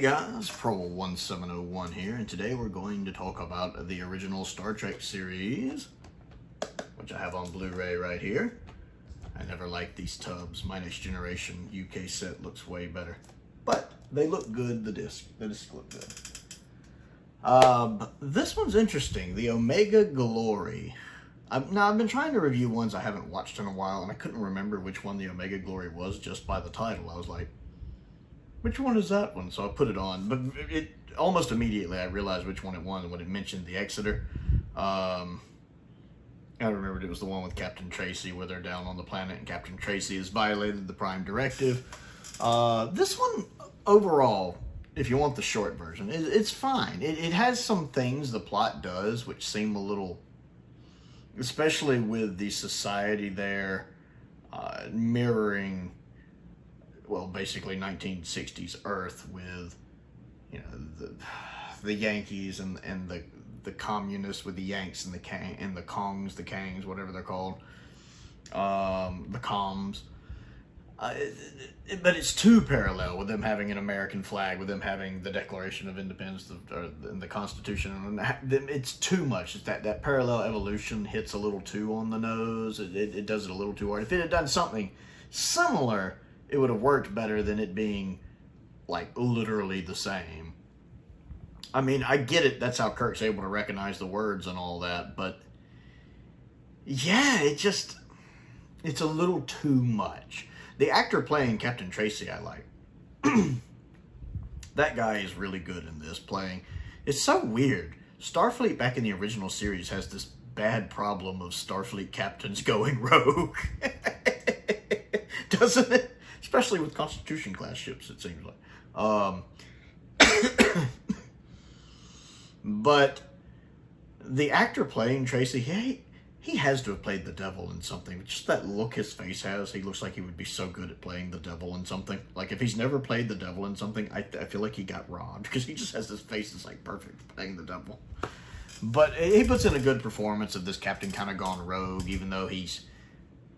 guys, Prowl 1701 here, and today we're going to talk about the original Star Trek series, which I have on Blu-ray right here. I never liked these tubs. My Next Generation UK set looks way better, but they look good. The disc look good. This one's interesting. The Omega Glory. Now, I've been trying to review ones I haven't watched in a while, and I couldn't remember which one the Omega Glory was just by the title. I was like, which one is that one? So I put it on, but it almost immediately I realized which one it was when it mentioned the Exeter. I remembered it was the one with Captain Tracy where they're down on the planet and Captain Tracy has violated the Prime Directive. This one, overall, if you want the short version, it's fine. It has some things the plot does which seem a little, especially with the society there mirroring, well, basically 1960s Earth with, you know, the Yankees and the communists with the Yanks and the Kongs, the Kangs, whatever they're called, the Coms. But it's too parallel with them having an American flag, with them having the Declaration of Independence and the Constitution. It's too much. It's that parallel evolution hits a little too on the nose. It does it a little too hard. If it had done something similar, it would have worked better than it being, like, literally the same. I mean, I get it. That's how Kirk's able to recognize the words and all that. But, yeah, it's a little too much. The actor playing Captain Tracy, I like. That guy is really good in this playing. It's so weird. Starfleet back in the original series has this bad problem of Starfleet captains going rogue. Doesn't it? Especially with Constitution class ships, it seems like. But the actor playing Tracy, he has to have played the devil in something. Just that look his face has, he looks like he would be so good at playing the devil in something. Like, if he's never played the devil in something, I feel like he got robbed, because he just has this face that's, like, perfect for playing the devil. But he puts in a good performance of this captain kind of gone rogue, even though he's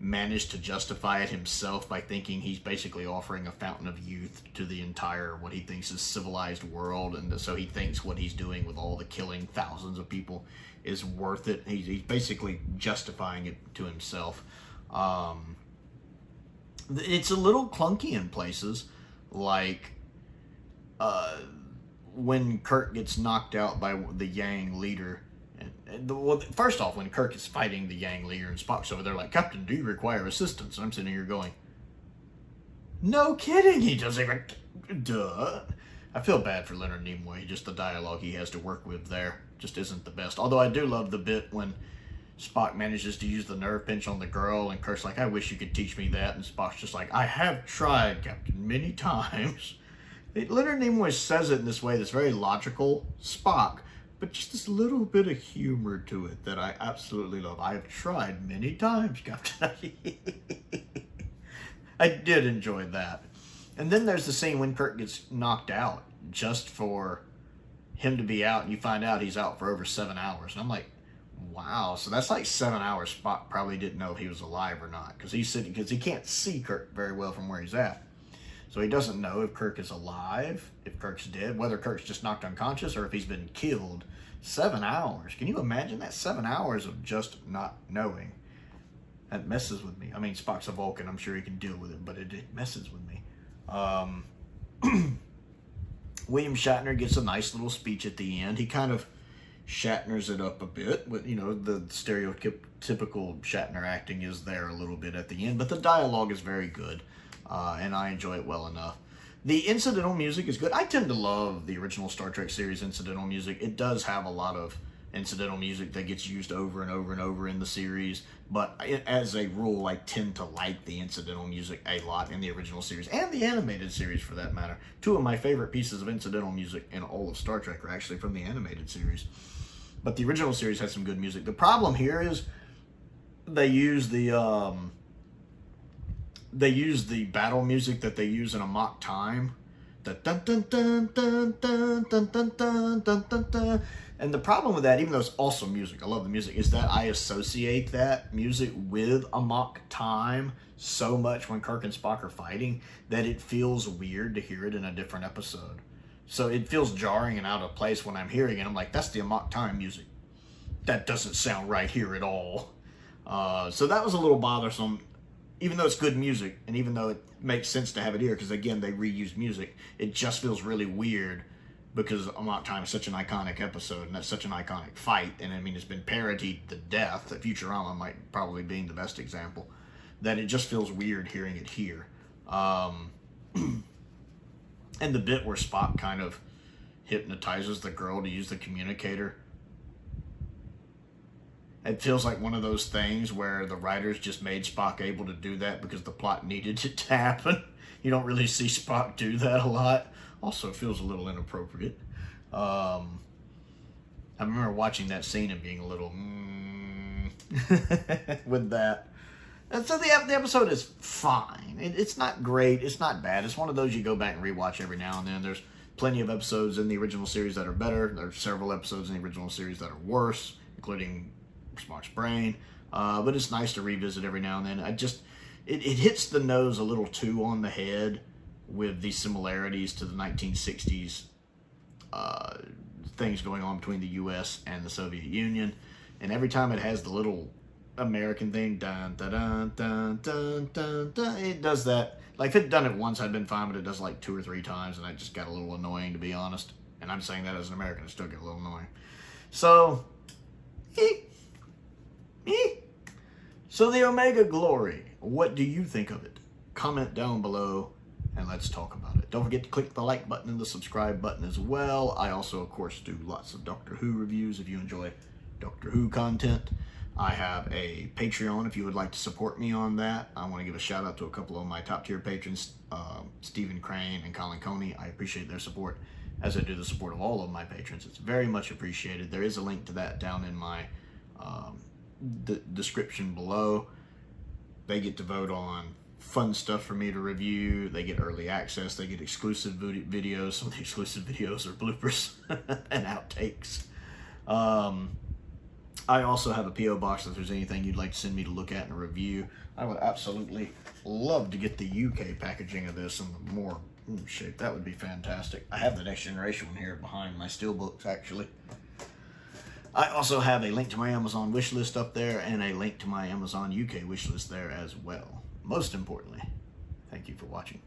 managed to justify it himself by thinking he's basically offering a fountain of youth to the entire, what he thinks is civilized world, and so he thinks what he's doing with all the killing thousands of people is worth it. He's basically justifying it to himself. It's a little clunky in places, like when Kirk gets knocked out by the Yang leader. Well, first off, when Kirk is fighting the Yang leader and Spock's over there like, Captain, do you require assistance? And I'm sitting here going, no kidding, he doesn't even, duh. I feel bad for Leonard Nimoy. Just the dialogue he has to work with there just isn't the best. Although I do love the bit when Spock manages to use the nerve pinch on the girl and Kirk's like, I wish you could teach me that. And Spock's just like, I have tried, Captain, many times. Leonard Nimoy says it in this way that's very logical, Spock, but just this little bit of humor to it that I absolutely love. I have tried many times, Captain. I did enjoy that. And then there's the scene when Kirk gets knocked out, just for him to be out, and you find out he's out for over 7 hours. And I'm like, wow, so that's like 7 hours Spock probably didn't know if he was alive or not, because he can't see Kirk very well from where he's at. So he doesn't know if Kirk is alive, if Kirk's dead, whether Kirk's just knocked unconscious or if he's been killed. 7 hours. Can you imagine that? 7 hours of just not knowing. That messes with me. I mean, Spock's a Vulcan. I'm sure he can deal with it, but it messes with me. William Shatner gets a nice little speech at the end. He kind of Shatners it up a bit, but, you know, the stereotypical Shatner acting is there a little bit at the end, but the dialogue is very good. And I enjoy it well enough. The incidental music is good. I tend to love the original Star Trek series incidental music. It does have a lot of incidental music that gets used over and over and over in the series, but as a rule, I tend to like the incidental music a lot in the original series, and the animated series for that matter. Two of my favorite pieces of incidental music in all of Star Trek are actually from the animated series. But the original series has some good music. The problem here is they use the battle music that they use in Amok Time. The dun dun dun dun dun dun dun dun dun dun dun. And the problem with that, even though it's awesome music, I love the music, is that I associate that music with Amok Time so much when Kirk and Spock are fighting that it feels weird to hear it in a different episode. So it feels jarring and out of place when I'm hearing it. I'm like, that's the Amok Time music. That doesn't sound right here at all. So that was a little bothersome, even though it's good music, and even though it makes sense to have it here, because again, they reuse music, it just feels really weird because Amok Time is such an iconic episode, and that's such an iconic fight, and I mean, it's been parodied to death. Futurama might probably being the best example, that it just feels weird hearing it here. And the bit where Spock kind of hypnotizes the girl to use the communicator, it feels like one of those things where the writers just made Spock able to do that because the plot needed it to happen. You don't really see Spock do that a lot. Also, it feels a little inappropriate. I remember watching that scene and being a little with that. And so the episode is fine. It's not great. It's not bad. It's one of those you go back and rewatch every now and then. There's plenty of episodes in the original series that are better. There's several episodes in the original series that are worse, including Spock's brain. But it's nice to revisit every now and then. It hits the nose a little too on the head with the similarities to the 1960s things going on between the U.S. and the Soviet Union. And every time it has the little American thing, dun, dun, dun, dun, dun, dun, dun, it does that. Like, if it had done it once, I'd been fine, but it does like 2 or 3 times, and I just got a little annoying, to be honest. And I'm saying that as an American, it still get a little annoying. So, So the Omega Glory, what do you think of it? Comment down below and let's talk about it. Don't forget to click the like button and the subscribe button as well. I also, of course, do lots of Doctor Who reviews if you enjoy Doctor Who content. I have a Patreon if you would like to support me on that. I want to give a shout out to a couple of my top tier patrons, Stephen Crane and Colin Coney. I appreciate their support, as I do the support of all of my patrons. It's very much appreciated. There is a link to that down in my description below. They get to vote on fun stuff for me to review. They get early access. They get exclusive videos. Some of the exclusive videos are bloopers and outtakes. I also have a P.O. box if there's anything you'd like to send me to look at and review. I would absolutely love to get the UK packaging of this in the more shape. That would be fantastic. I have the Next Generation one here behind my steelbooks, actually. I also have a link to my Amazon wishlist up there and a link to my Amazon UK wishlist there as well. Most importantly, thank you for watching.